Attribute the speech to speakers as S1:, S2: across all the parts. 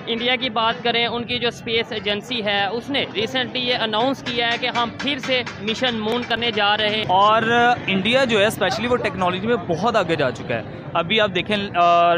S1: India की बात करें, उनकी जो स्पेस एजेंसी है उसने रिसेंटली ये अनाउंस किया है कि हम फिर से मिशन मून करने जा रहे हैं।
S2: और इंडिया जो है स्पेशली वो टेक्नोलॉजी में बहुत आगे जा चुका है। अभी आप देखें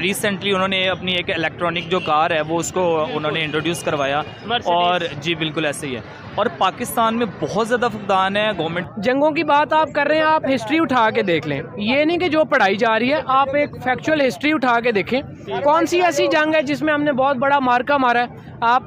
S2: रिसेंटली उन्होंने अपनी एक इलेक्ट्रॉनिक जो कार है वो उसको उन्होंने इंट्रोड्यूस करवाया। और जी बिल्कुल ऐसे ही है। और पाकिस्तान में बहुत ज़्यादा फुकदान है गवर्नमेंट।
S3: जंगों की बात आप कर रहे हैं, आप हिस्ट्री उठा के देख लें। ये नहीं कि जो पढ़ाई जा रही है, आप एक फैक्चुअल हिस्ट्री उठा के देखें। कौन सी ऐसी जंग है जिसमें हमने बहुत बड़ा मार्का मारा है? आप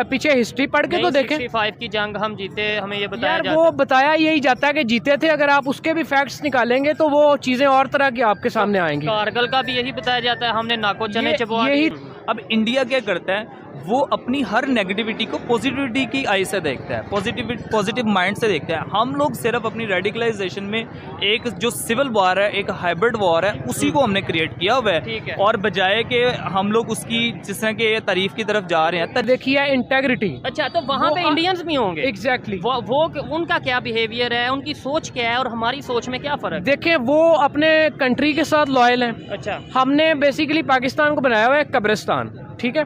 S3: पीछे हिस्ट्री पढ़ के तो देखें।
S1: 65 की जंग हम जीते, हमें ये बताया
S3: यार
S1: जाता
S3: वो बताया यही जाता है कि जीते थे। अगर आप उसके भी फैक्ट्स निकालेंगे तो वो चीज़ें और तरह की आपके सामने आएंगी।
S1: कारगिल का भी यही बताया जाता है, हमने नाको चने चबवा
S3: यही
S1: दिए।
S2: अब इंडिया क्या करता है, वो अपनी हर नेगेटिविटी को पॉजिटिविटी की आई से देखता है, पॉजिटिव माइंड से देखता है। हम लोग सिर्फ अपनी रेडिकलाइजेशन में एक जो सिविल वॉर है, एक हाइब्रिड वॉर है, उसी को हमने क्रिएट किया हुआ है। और बजाय कि हम लोग उसकी जिस तरह के तारीफ की तरफ जा रहे हैं।
S3: देखिए इंटेग्रिटी।
S1: अच्छा, तो वहाँ पे इंडियंस भी होंगे।
S3: एग्जैक्टली
S1: वो उनका क्या बिहेवियर है, उनकी सोच क्या है और हमारी सोच में क्या फर्क है?
S3: देखें, वो अपने कंट्री के साथ लॉयल हैं।
S1: अच्छा,
S3: हमने बेसिकली पाकिस्तान को बनाया हुआ है कब्रिस्तान, ठीक है।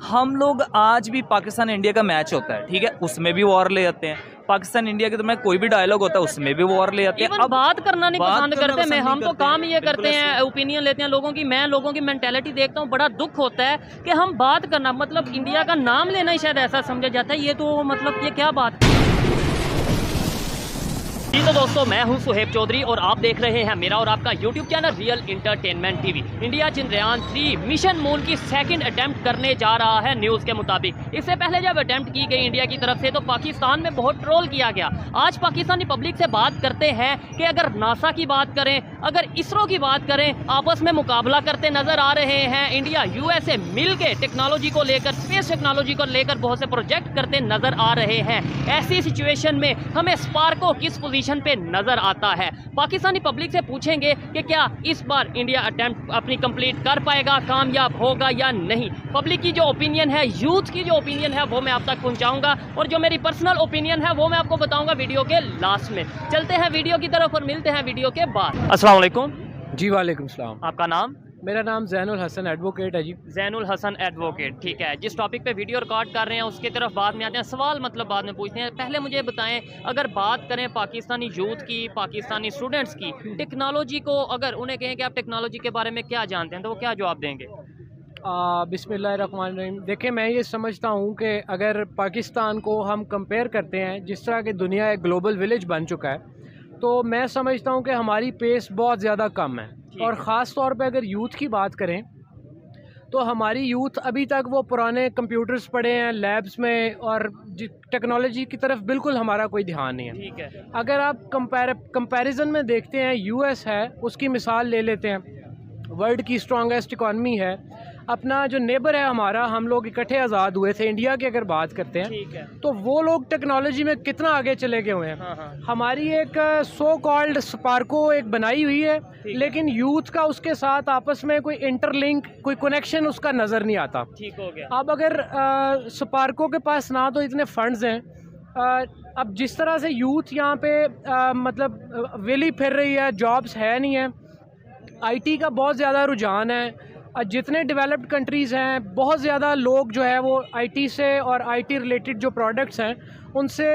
S2: हम लोग आज भी पाकिस्तान इंडिया का मैच होता है, ठीक है, उसमें भी वॉर ले जाते हैं। पाकिस्तान इंडिया के तो मैं कोई भी डायलॉग होता है उसमें भी वॉर ले जाते हैं।
S1: अब बात करना नहीं पसंद करते, मैं हम तो काम ये करते हैं,
S2: बिल्कुल
S1: ओपिनियन लेते हैं लोगों की। मैं लोगों की मेंटेलिटी देखता हूँ, बड़ा दुख होता है कि हम बात करना मतलब इंडिया का नाम लेना ही शायद ऐसा समझा जाता है। ये तो मतलब ये क्या बात। जी तो दोस्तों, मैं हूं सुहेब चौधरी और आप देख रहे हैं मेरा और आपका YouTube channel real entertainment TV. India Chandrayaan 3 mission moon की सेकंड अटेम्प्ट करने जा रहा है न्यूज़ के मुताबिक। इससे पहले जब अटेम्प्ट की गई इंडिया की तरफ से तो पाकिस्तान में बहुत ट्रोल किया गया। आज पाकिस्तानी पब्लिक से बात करते हैं कि अगर नासा की बात करें, अगर इसरो की बात करें, आपस में मुकाबला करते नजर आ रहे हैं। इंडिया USA मिल के टेक्नोलॉजी को लेकर, स्पेस टेक्नोलॉजी को लेकर बहुत से प्रोजेक्ट करते नजर आ रहे हैं। ऐसी सिचुएशन में हमें स्पार्को किस पोजीशन पे नजर आता है? पाकिस्तानी पब्लिक से पूछेंगे कि क्या इस बार इंडिया अटेम्प्ट अपनी कंप्लीट कर पाएगा, कामयाब होगा या नहीं। पब्लिक की जो ओपिनियन है, यूथ की जो ओपिनियन है, वो मैं आप तक पहुंचाऊंगा और जो मेरी पर्सनल ओपिनियन है वो मैं आपको बताऊंगा वीडियो के लास्ट में। चलते हैं वीडियो की तरफ और मिलते हैं वीडियो के बाद। अस्सलाम वालेकुम।
S3: जी वालेकुम सलाम।
S1: आपका नाम?
S3: मेरा नाम जैनुल हसन एडवोकेट है जी।
S1: जैनुल हसन एडवोकेट, ठीक है। जिस टॉपिक पे वीडियो रिकॉर्ड कर रहे हैं उसकी तरफ बाद में आते हैं। सवाल मतलब बाद में पूछते हैं। पहले मुझे बताएं, अगर बात करें पाकिस्तानी यूथ की, पाकिस्तानी स्टूडेंट्स की, टेक्नोलॉजी को अगर उन्हें कहें कि आप टेक्नोलॉजी के बारे में क्या जानते हैं तो वो क्या जवाब देंगे?
S3: बिस्मिल्लाहिर्रहमानिर्रहीम। देखिए, मैं ये समझता हूँ कि अगर पाकिस्तान को हम कंपेयर करते हैं, जिस तरह की दुनिया एक ग्लोबल विलेज बन चुका है, तो मैं समझता हूँ कि हमारी पेस बहुत ज़्यादा कम है। और ख़ास तौर पे अगर यूथ की बात करें तो हमारी यूथ अभी तक वो पुराने कंप्यूटर्स पढ़े हैं लैब्स में, और टेक्नोलॉजी की तरफ बिल्कुल हमारा कोई ध्यान नहीं है।
S1: ठीक है।
S3: अगर आप कंपैरिजन में देखते हैं, US है, उसकी मिसाल ले लेते हैं। वर्ल्ड की स्ट्रॉन्गेस्ट इकॉनमी है। अपना जो नेबर है हमारा, हम लोग इकट्ठे आज़ाद हुए थे। इंडिया की अगर बात करते हैं,
S1: ठीक है,
S3: तो वो लोग टेक्नोलॉजी में कितना आगे चले गए हुए हैं।
S1: हाँ।
S3: हमारी एक सो कॉल्ड स्पार्को एक बनाई हुई है, लेकिन यूथ का उसके साथ आपस में कोई इंटरलिंक, कोई कनेक्शन उसका नज़र नहीं आता।
S1: ठीक हो गया।
S3: अब अगर स्पार्को के पास ना तो इतने फंड्स हैं, अब जिस तरह से यूथ यहाँ पे मतलब वेली फिर रही है, जॉब्स है नहीं है, IT का बहुत ज़्यादा रुझान है। जितने डेवलप्ड कंट्रीज़ हैं, बहुत ज़्यादा लोग जो है वो IT से और IT रिलेटेड जो प्रोडक्ट्स हैं उनसे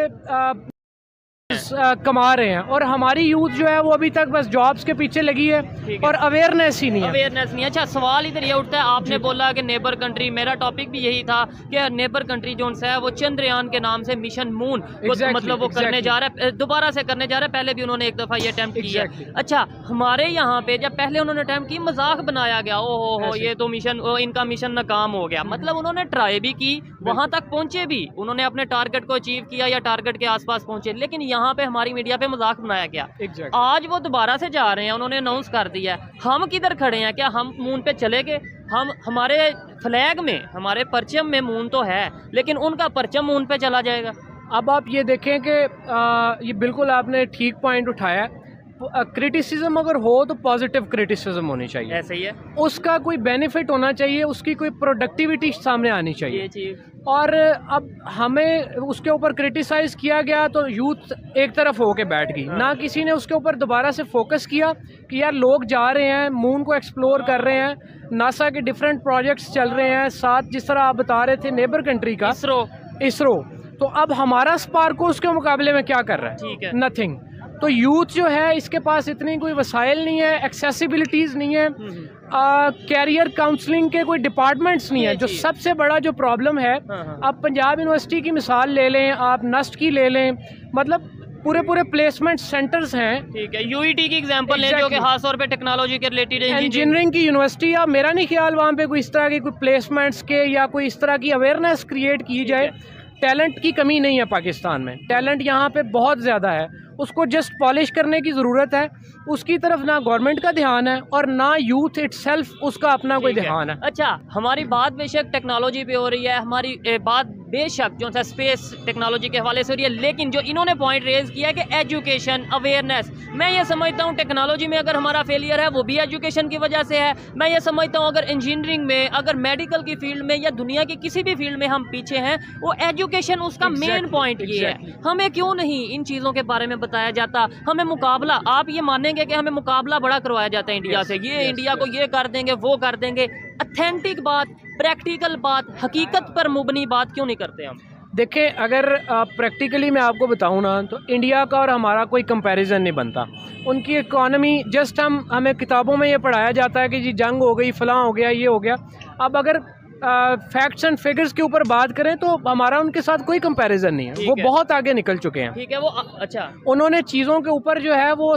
S3: कमा रहे हैं। और हमारी यूथ जो है वो अभी तक बस जॉब्स के पीछे लगी है और अवेयरनेस ही नहीं है।
S1: अवेयरनेस नहीं। अच्छा, सवाल इधर ये उठता है, आपने बोला कि नेबर कंट्री, मेरा टॉपिक भी यही था कि नेबर कंट्री जो है वो चंद्रयान के नाम से मिशन मून मतलब वो करने जा रहा है, दोबारा से करने जा रहा है। पहले भी उन्होंने एक दफ़ा ये अटेम्प्ट किया। अच्छा, हमारे यहाँ पे जब पहले उन्होंने अटेम्प्ट की, मजाक बनाया गया, ओ हो ये तो मिशन, इनका मिशन नाकाम हो गया। मतलब उन्होंने ट्राई भी की, वहाँ तक पहुँचे भी, उन्होंने अपने टारगेट को अचीव किया या टारगेट के आसपास पहुँचे, लेकिन यहाँ पे हमारी मीडिया पे मजाक बनाया गया। आज वो दोबारा से जा रहे हैं, उन्होंने अनाउंस कर दिया है। हम किधर खड़े हैं? क्या हम मून पे चले गए? हमारे फ्लैग में, हमारे परचम में मून तो है, लेकिन उनका परचम मून पे चला जाएगा।
S3: अब आप ये देखें कि ये बिल्कुल आपने ठीक पॉइंट उठाया है। क्रिटिसिज्म अगर हो तो पॉजिटिव क्रिटिसिज्म होनी चाहिए।
S1: ऐसे ही है,
S3: उसका कोई बेनिफिट होना चाहिए, उसकी कोई प्रोडक्टिविटी सामने आनी चाहिए।
S1: ये चीज
S3: और अब हमें उसके ऊपर क्रिटिसाइज़ किया गया तो यूथ एक तरफ होके बैठ गई। ना किसी ने उसके ऊपर दोबारा से फोकस किया कि यार लोग जा रहे हैं, मून को एक्सप्लोर कर रहे हैं, नासा के डिफरेंट प्रोजेक्ट्स चल रहे हैं, साथ जिस तरह आप बता रहे थे नेबर कंट्री का इसरो, तो अब हमारा स्पार्को उसके मुकाबले में क्या कर रहा है?
S1: ठीक है,
S3: नथिंग। तो यूथ जो है इसके पास इतनी कोई वसाइल नहीं है, एक्सेसिबिलिटीज़ नहीं है, कैरियर काउंसलिंग के कोई डिपार्टमेंट्स नहीं है। जो सबसे बड़ा जो प्रॉब्लम है, आप पंजाब यूनिवर्सिटी की मिसाल ले लें, आप नस्ट की ले लें, मतलब पूरे प्लेसमेंट सेंटर्स हैं।
S1: ठीक है, यूईटी की एग्जांपल लें जो कि खास तौर पे टेक्नोलॉजी के रिलेटेड
S3: इंजीनियरिंग की यूनिवर्सिटी। अब मेरा नहीं ख्याल वहाँ पे कोई इस तरह की कोई प्लेसमेंट्स के या कोई इस तरह की अवेयरनेस क्रिएट की जाए। टैलेंट की कमी नहीं है पाकिस्तान में, टैलेंट यहाँ पे बहुत ज़्यादा है, उसको जस्ट पॉलिश करने की ज़रूरत है। उसकी तरफ ना गवर्नमेंट का ध्यान है और ना यूथ इटसेल्फ उसका अपना कोई ध्यान है।
S1: अच्छा, हमारी बात बेशक टेक्नोलॉजी पे हो रही है, हमारी बात बेशक जो है स्पेस टेक्नोलॉजी के हवाले से हो रही है, लेकिन जो इन्होंने पॉइंट रेज किया है कि एजुकेशन अवेयरनेस, मैं ये समझता हूँ टेक्नोलॉजी में अगर हमारा फेलियर है वो भी एजुकेशन की वजह से है। मैं ये समझता हूँ अगर इंजीनियरिंग में, अगर मेडिकल की फील्ड में या दुनिया की किसी भी फील्ड में हम पीछे हैं, वो एजुकेशन उसका मेन पॉइंट ये है। हमें क्यों नहीं इन चीज़ों के बारे में बताया जाता? हमें मुकाबला, आप ये मानेंगे कि हमें मुकाबला बड़ा करवाया जाता है इंडिया से, ये इंडिया को ये कर देंगे वो कर देंगे। ऑथेंटिक बात, प्रैक्टिकल बात, हकीकत पर मुबनी बात क्यों नहीं करते हम?
S3: देखिए, अगर प्रैक्टिकली मैं आपको बताऊं ना, तो इंडिया का और हमारा कोई कंपैरिजन नहीं बनता। उनकी इकॉनमी जस्ट हमें किताबों में ये पढ़ाया जाता है कि जी जंग हो गई, फलां हो गया, ये हो गया। अब अगर फैक्ट्स एंड फिगर्स के ऊपर बात करें तो हमारा उनके साथ कोई कंपैरिजन नहीं है। वो बहुत आगे निकल चुके हैं।
S1: ठीक है, वो अच्छा,
S3: उन्होंने चीज़ों के ऊपर जो है वो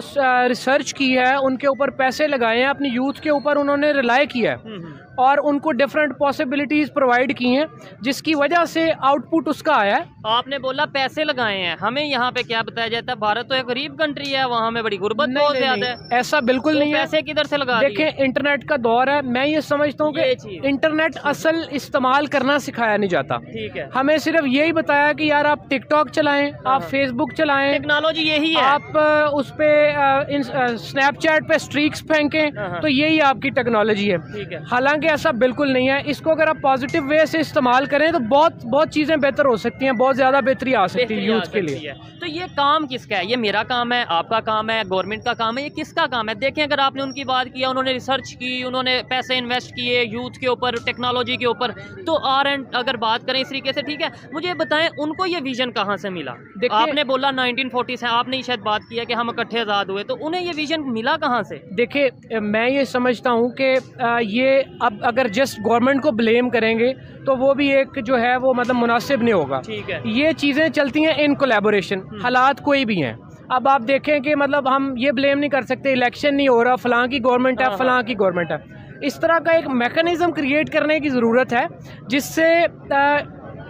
S3: रिसर्च की है, उनके ऊपर पैसे लगाए हैं, अपनी यूथ के ऊपर उन्होंने रिलाई किया है और उनको डिफरेंट पॉसिबिलिटीज़ प्रोवाइड की हैं, जिसकी वजह से आउटपुट उसका आया है।
S1: आपने बोला पैसे लगाए हैं, हमें यहाँ पे क्या बताया जाता है? भारत तो एक गरीब कंट्री है, वहाँ में बड़ी गुर्बत बहुत ज्यादा है।
S3: ऐसा बिल्कुल नहीं है।
S1: पैसे किधर से लगा?
S3: देखें, इंटरनेट का दौर है। मैं ये समझता हूँ कि इंटरनेट असल इस्तेमाल करना सिखाया नहीं जाता।
S1: ठीक है,
S3: हमें सिर्फ यही बताया कि यार आप टिकटॉक चलाएं, आप फेसबुक चलाएं,
S1: टेक्नोलॉजी यही है,
S3: आप उस पे स्नैपचैट पे स्ट्रीक्स फेंकें, तो यही आपकी टेक्नोलॉजी है। हालांकि ऐसा बिल्कुल नहीं है। इसको अगर आप पॉजिटिव वे से इस्तेमाल करें तो बहुत चीज़ें बेहतर हो सकती हैं, बहुत ज़्यादा बेहतरी आ सकती है यूथ के लिए।
S1: तो ये काम किसका है? ये मेरा काम है, आपका काम है, गवर्नमेंट का काम है, ये किसका काम है? देखें, अगर आपने उनकी बात किया, उन्होंने रिसर्च की, उन्होंने पैसे इन्वेस्ट किए यूथ के ऊपर, टेक्नोलॉजी के ऊपर, तो अगर बात करें इस तरीके से, ठीक है, मुझे बताएं उनको ये विजन कहाँ से मिला? आपने बोला 1940 से, आपने ही शायद बात किया कि हम इकट्ठे आज़ाद हुए, तो उन्हें ये विजन मिला कहाँ से?
S3: देखिए, मैं ये समझता हूँ कि ये अब अगर जस्ट गवर्नमेंट को ब्लेम करेंगे तो वो भी एक जो है वो मतलब मुनासिब नहीं होगा।
S1: ठीक है,
S3: ये चीज़ें चलती हैं इन कोलैबोरेशन, हालात कोई भी हैं। अब आप देखें कि मतलब हम ये ब्लेम नहीं कर सकते इलेक्शन नहीं हो रहा, फलां की गवर्नमेंट है, फलां की गवर्नमेंट है। इस तरह का एक मैकेनिज़्म क्रिएट करने की ज़रूरत है जिससे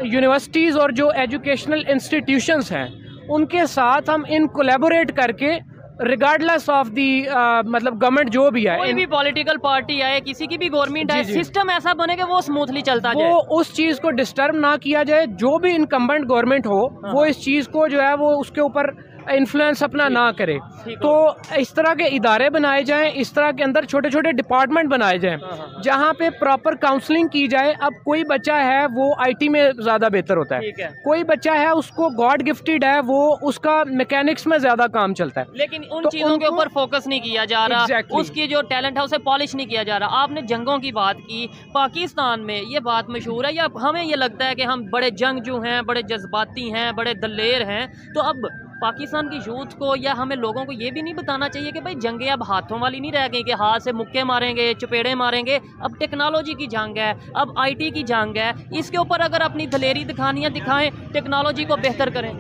S3: यूनिवर्सिटीज़ और जो एजुकेशनल इंस्टीट्यूशंस हैं उनके साथ हम इन कोलैबोरेट करके रिगार्डलेस ऑफ दी मतलब गवर्नमेंट जो भी है,
S1: कोई भी पॉलिटिकल पार्टी आए, किसी की भी गवर्नमेंट आए, सिस्टम ऐसा बने कि वो स्मूथली चलता जाए,
S3: वो उस चीज़ को डिस्टर्ब ना किया जाए। जो भी इनकम्बेंट गवर्नमेंट हो वो इस चीज़ को जो है वो उसके ऊपर इन्फ्लुएंस अपना ना करे। तो इस तरह के इदारे बनाए जाएं, इस तरह के अंदर छोटे छोटे डिपार्टमेंट बनाए जाएं जहां पे प्रॉपर काउंसलिंग की जाए। अब कोई बच्चा है वो आईटी में ज़्यादा बेहतर होता है, कोई बच्चा है उसको गॉड गिफ्टेड है, वो उसका मैकेनिक्स में ज़्यादा काम चलता है,
S1: लेकिन उन चीज़ों के ऊपर फोकस नहीं किया जा रहा, उसकी जो टैलेंट है उसे पॉलिश नहीं किया जा रहा। आपने जंगों की बात की, पाकिस्तान में ये बात मशहूर है, या हमें ये लगता है कि हम बड़े जंगजू हैं, बड़े जज्बाती हैं, बड़े दलेर हैं, तो अब पाकिस्तान की यूथ को या हमें लोगों को ये भी नहीं बताना चाहिए कि भाई जंगें अब हाथों वाली नहीं रह गई कि हाथ से मुक्के मारेंगे, चपेड़े मारेंगे। अब टेक्नोलॉजी की जंग है, अब आईटी की जंग है, इसके ऊपर अगर अपनी दलेरी दिखानियाँ दिखाएं, टेक्नोलॉजी को बेहतर करें।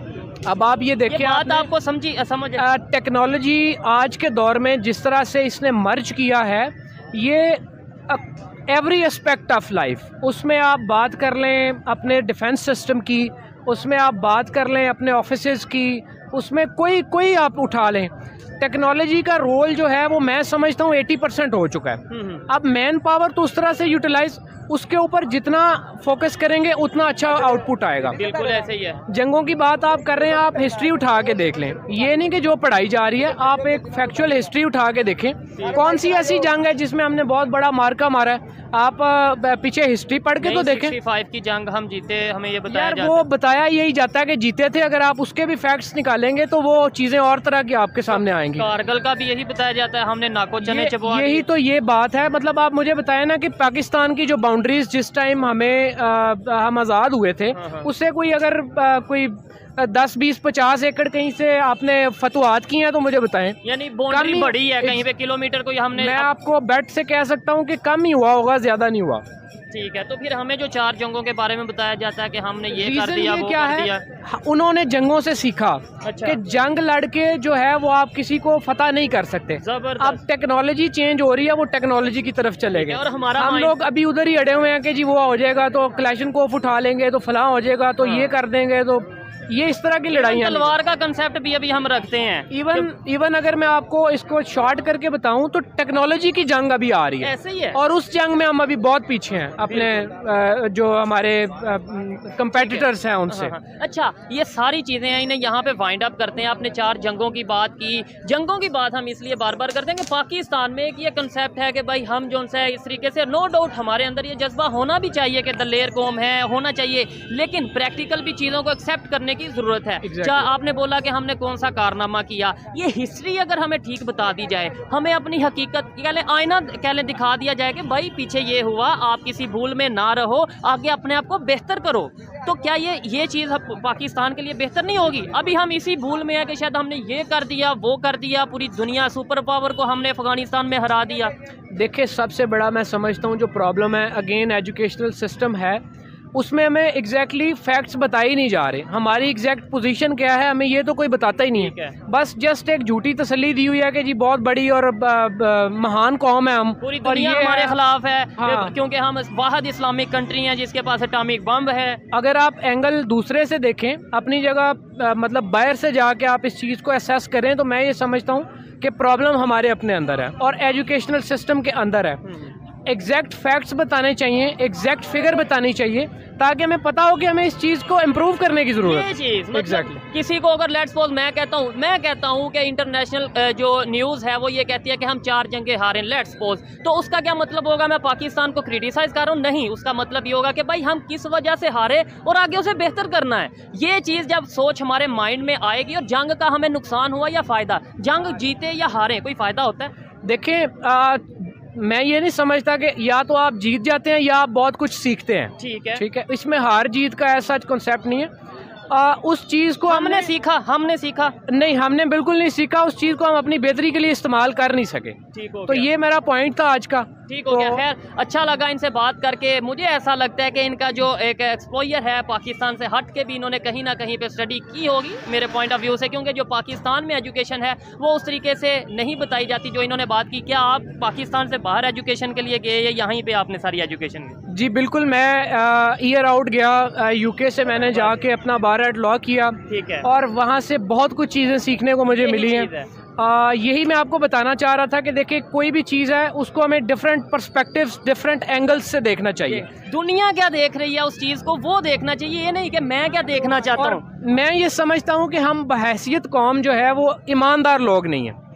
S3: अब आप ये देखिए,
S1: बात आपको समझ
S3: टेक्नोलॉजी आज के दौर में जिस तरह से इसने मर्ज किया है, ये एवरी एस्पेक्ट ऑफ लाइफ, उसमें आप बात कर लें अपने डिफेंस सिस्टम की, उसमें आप बात कर लें अपने ऑफिसेज़ की, उसमें कोई आप उठा लें, टेक्नोलॉजी का रोल जो है वो मैं समझता हूँ 80% हो चुका है। अब मैन पावर तो उस तरह से यूटिलाइज, उसके ऊपर जितना फोकस करेंगे उतना अच्छा आउटपुट आएगा।
S1: बिल्कुल ऐसे ही है।
S3: जंगों की बात आप कर रहे हैं, आप हिस्ट्री उठा के देख लें, ये नहीं कि जो पढ़ाई जा रही है, आप एक फैक्चुअल हिस्ट्री उठा के देखें कौन सी ऐसी जंग है जिसमें हमने बहुत बड़ा मार्का मारा है। आप पीछे हिस्ट्री पढ़ के तो देखें।
S1: 65 की जंग हम जीते, हमें ये बताया
S3: यार वो बताया यही जाता है कि जीते थे, अगर आप उसके भी फैक्ट्स निकालेंगे तो वो चीज़ें और तरह की आपके सामने आएंगी।
S1: कारगिल का भी यही बताया जाता है, हमने नाको चने चबवा दिए।
S3: यही तो ये बात है। मतलब आप मुझे बताएं ना कि पाकिस्तान की जो बाउंड्रीज जिस टाइम हमें हम आज़ाद हुए थे, उससे कोई अगर कोई 10, 20, 50 एकड़ कहीं से आपने फतवात की हैं तो मुझे बताएं।
S1: यानी बाउंड्री बड़ी है, कहीं पे किलोमीटर को हमने।
S3: मैं आपको बेट से कह सकता हूँ कि कम ही हुआ होगा, ज़्यादा नहीं हुआ।
S1: ठीक है, तो फिर हमें जो 4 जंगों के बारे में बताया जाता है कि हमने ये कर दिया, वो
S3: क्या
S1: कर दिया।
S3: है, उन्होंने जंगों से सीखा
S1: अच्छा।
S3: कि जंग लड़के जो है वो आप किसी को फतह नहीं कर सकते। अब टेक्नोलॉजी चेंज हो रही है, वो टेक्नोलॉजी की तरफ चले गए।
S1: और हमारा
S3: हम लोग अभी उधर ही अड़े हुए हैं कि जी वो हो जाएगा तो क्लैशनकोफ उठा लेंगे, तो फलां हो जाएगा तो ये कर देंगे, तो ये इस तरह की लड़ाइयाँ।
S1: तलवार का कंसेप्ट भी अभी हम रखते हैं।
S3: इवन अगर मैं आपको इसको शॉर्ट करके बताऊं तो टेक्नोलॉजी की जंग अभी आ रही है,
S1: ऐसे ही है।
S3: और उस जंग में हम अभी बहुत पीछे हैं अपने जो हमारे कंपेटिटर्स हैं उनसे।
S1: अच्छा, ये सारी चीज़ें हैं, इन्हें यहाँ पे वाइंड अप करते हैं। आपने 4 जंगों की बात की। जंगों की बात हम इसलिए बार बार करते हैं कि पाकिस्तान में एक ये कंसेप्ट है कि भाई हम जो है इस तरीके से, नो डाउट हमारे अंदर ये जज्बा होना भी चाहिए कि दलेर कौम है, होना चाहिए, लेकिन प्रैक्टिकल भी चीज़ों को एक्सेप्ट करने की जरूरत है। आपने बोला कि हमने कौन सा कारनामा किया, ये हिस्ट्री अगर हमें ठीक बता दी जाए, हमें अपनी हकीकत आईना दिखा दिया जाए कि भाई पीछे ये हुआ, आप किसी भूल में ना रहो, आगे अपने आप को बेहतर करो, तो क्या ये चीज़ पाकिस्तान के लिए बेहतर नहीं होगी? अभी हम इसी भूल में है कि शायद हमने ये कर दिया, वो कर दिया, पूरी दुनिया सुपर पावर को हमने अफगानिस्तान में हरा दिया।
S3: देखिए, सबसे बड़ा मैं समझता हूँ जो प्रॉब्लम है, अगेन एजुकेशनल सिस्टम है, उसमें हमें एग्जैक्टली फैक्ट्स बताए ही नहीं जा रहे। हमारी एग्जैक्ट पोजीशन क्या है हमें ये तो कोई बताता ही नहीं है। बस जस्ट एक झूठी तसल्ली दी हुई है कि जी बहुत बड़ी और महान कौम है हम,
S1: पूरी दुनिया हमारे खिलाफ है। हाँ। क्योंकि हम वाहिद इस्लामिक कंट्री हैं जिसके पास एटॉमिक बम है।
S3: अगर आप एंगल दूसरे से देखें, अपनी जगह मतलब बाहर से जाके आप इस चीज़ को असेस करें, तो मैं ये समझता हूँ कि प्रॉब्लम हमारे अपने अंदर है और एजुकेशनल सिस्टम के अंदर है। एग्जैक्ट फैक्ट्स बताने चाहिए, एग्जैक्ट फिगर बतानी चाहिए, ताकि हमें पता हो कि हमें इस चीज़ को इम्प्रूव करने की ज़रूरत है।
S1: चीज़ एग्जैक्टली किसी को अगर लेट्स सपोज मैं कहता हूँ कि इंटरनेशनल जो न्यूज़ है वो ये कहती है कि हम 4 जंगें हारे, लेट्स सपोज, तो उसका क्या मतलब होगा? मैं पाकिस्तान को क्रिटिसाइज कर रहा हूँ? नहीं, उसका मतलब ये होगा कि भाई हम किस वजह से हारे और आगे उसे बेहतर करना है। ये चीज़ जब सोच हमारे माइंड में आएगी, और जंग का हमें नुकसान हुआ या फ़ायदा, जंग जीते या हारे, कोई फ़ायदा होता है?
S3: देखिए, मैं ये नहीं समझता कि या तो आप जीत जाते हैं या आप बहुत कुछ सीखते हैं। ठीक है, इसमें हार जीत का ऐसा कॉन्सेप्ट नहीं है। उस चीज़ को हमने सीखा नहीं, हमने बिल्कुल नहीं सीखा। उस चीज़ को हम अपनी बेहतरी के लिए इस्तेमाल कर नहीं सके। तो ये मेरा पॉइंट था आज का।
S1: ठीक हो गया। खैर, अच्छा लगा इनसे बात करके। मुझे ऐसा लगता है कि इनका जो एक एक्सपोजर है पाकिस्तान से हट के भी इन्होंने कहीं ना कहीं पे स्टडी की होगी मेरे पॉइंट ऑफ व्यू से, क्योंकि जो पाकिस्तान में एजुकेशन है वो उस तरीके से नहीं बताई जाती जो इन्होंने बात की। क्या आप पाकिस्तान से बाहर एजुकेशन के लिए गए या यहीं पे आपने सारी एजुकेशन की? जी
S3: बिल्कुल, मैं ईयर आउट गया यूके से, मैंने जाके अपना बारह लॉ किया।
S1: ठीक है।
S3: और वहाँ से बहुत कुछ चीज़ें सीखने को मुझे मिली हैं। यही मैं आपको बताना चाह रहा था कि देखिए, कोई भी चीज़ है उसको हमें डिफरेंट पर्सपेक्टिव्स, डिफरेंट एंगल्स से देखना चाहिए।
S1: दुनिया क्या देख रही है उस चीज़ को वो देखना चाहिए, ये नहीं कि मैं क्या देखना चाहता हूँ।
S3: मैं ये समझता हूँ कि हम बहैसियत कौम जो है वो ईमानदार लोग नहीं हैं।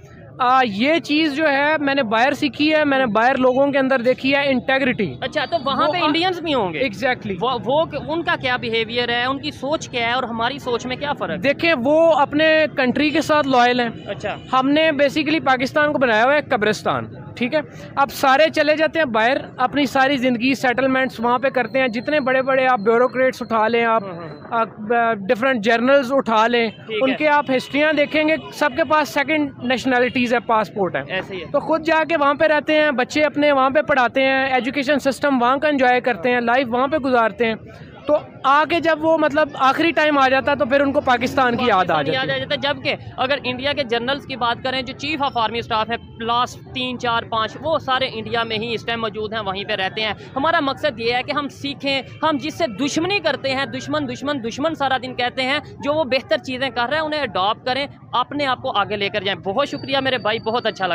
S3: ये चीज़ जो है मैंने बाहर सीखी है, मैंने बाहर लोगों के अंदर देखी है, इंटेग्रिटी।
S1: अच्छा, तो वहाँ पे इंडियंस भी होंगे?
S3: एग्जैक्टली।
S1: वो उनका क्या बिहेवियर है, उनकी सोच क्या है और हमारी सोच में क्या फ़र्क?
S3: देखिए, वो अपने कंट्री के साथ लॉयल हैं।
S1: अच्छा।
S3: हमने बेसिकली पाकिस्तान को बनाया हुआ है कब्रिस्तान। ठीक है, अब सारे चले जाते हैं बाहर, अपनी सारी ज़िंदगी सेटलमेंट्स वहाँ पे करते हैं। जितने बड़े बड़े आप ब्यूरोक्रेट्स उठा लें, आप डिफरेंट जर्नल्स उठा लें, उनके आप हिस्ट्रियाँ देखेंगे, सबके पास सेकंड नेशनलिटीज़ है, पासपोर्ट है।
S1: ऐसे ही है।
S3: तो खुद जाके वहाँ पे रहते हैं, बच्चे अपने वहाँ पे पढ़ाते हैं, एजुकेशन सिस्टम वहाँ का एंजॉय करते हैं, लाइफ वहाँ पे गुजारते हैं। तो आके जब वो मतलब आखिरी टाइम आ जाता तो फिर उनको पाकिस्तान की याद आ जाती है।
S1: जबकि अगर इंडिया के जनरल्स की बात करें, जो चीफ ऑफ आर्मी स्टाफ है लास्ट 3, 4, 5, वो सारे इंडिया में ही इस टाइम मौजूद हैं, वहीं पे रहते हैं। हमारा मकसद ये है कि हम सीखें, हम जिससे दुश्मनी करते हैं, दुश्मन सारा दिन कहते हैं, जो वो बेहतर चीज़ें कर रहे हैं उन्हें अडॉप्ट करें, अपने आप को आगे लेकर जाएं। बहुत शुक्रिया मेरे भाई, बहुत अच्छा लगा।